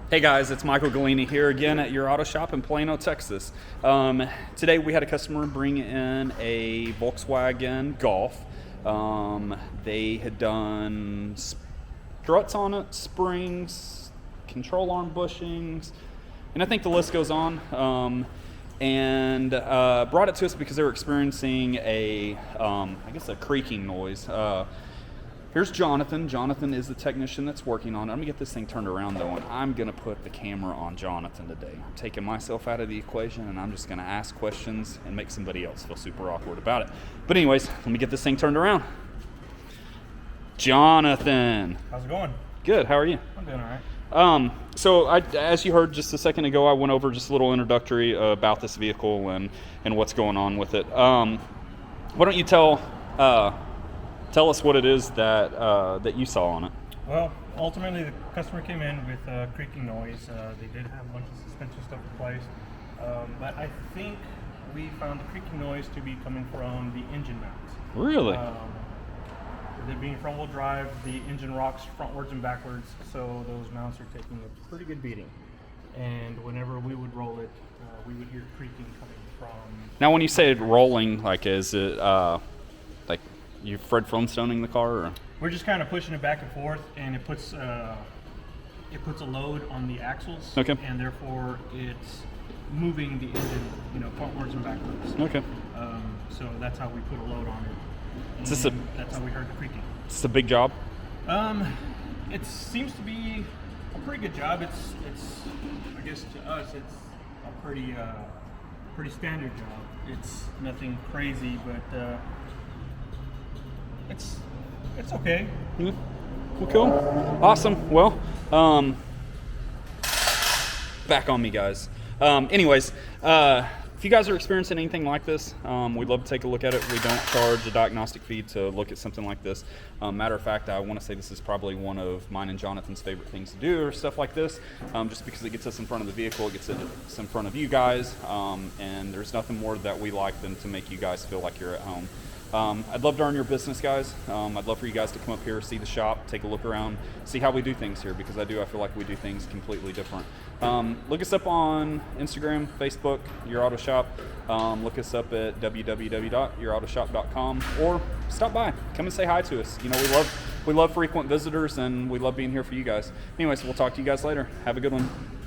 Hey guys, it's Michael Galini here again at your auto shop in Plano, Texas. Today we had a customer bring in a Volkswagen Golf. They had done struts on it, springs, control arm bushings, and I think the list goes on. And brought it to us because they were experiencing I guess a creaking noise. Here's Jonathan. Jonathan is the technician that's working on it. I'm gonna get this thing turned around though, and I'm gonna put the camera on Jonathan today. I'm taking myself out of the equation, and I'm just gonna ask questions and make somebody else feel super awkward about it. But anyways, let me get this thing turned around. Jonathan. How's it going? Good, how are you? I'm doing all right. So as you heard just a second ago, I went over just a little introductory about this vehicle and what's going on with it. Why don't you tell us what it is that you saw on it? Well, ultimately the customer came in with creaking noise. They did have a bunch of suspension stuff replaced, but I think we found the creaking noise to be coming from the engine mounts. Really? With it being front-wheel drive, the engine rocks frontwards and backwards, so those mounts are taking a pretty good beating. And whenever we would roll it, we would hear creaking coming from... Now when you say rolling, like is it like you Fred Flintstoning the car? Or? We're just kind of pushing it back and forth, and it puts a load on the axles, okay, and therefore it's moving the engine, frontwards and backwards. Okay. So that's how we put a load on it. Is That's how we heard the creaking. It's a big job. It seems to be a pretty good job. It's I guess to us it's a pretty standard job. It's nothing crazy, but it's okay. Mm-hmm. Well, cool. Awesome. Well, back on me, guys. Anyways, if you guys are experiencing anything like this, we'd love to take a look at it. We don't charge a diagnostic fee to look at something like this. Matter of fact, I want to say this is probably one of mine and Jonathan's favorite things to do, or stuff like this, just because it gets us in front of the vehicle, it gets us in front of you guys, and there's nothing more that we like than to make you guys feel like you're at home. I'd love to earn your business, guys. I'd love for you guys to come up here, see the shop, take a look around, see how we do things here, because I feel like we do things completely different. Look us up on Instagram, Facebook, Your Auto Shop. Look us up at www.yourautoshop.com, or stop by, come and say hi to us. We love frequent visitors, and we love being here for you guys. Anyways, we'll talk to you guys later. Have a good one.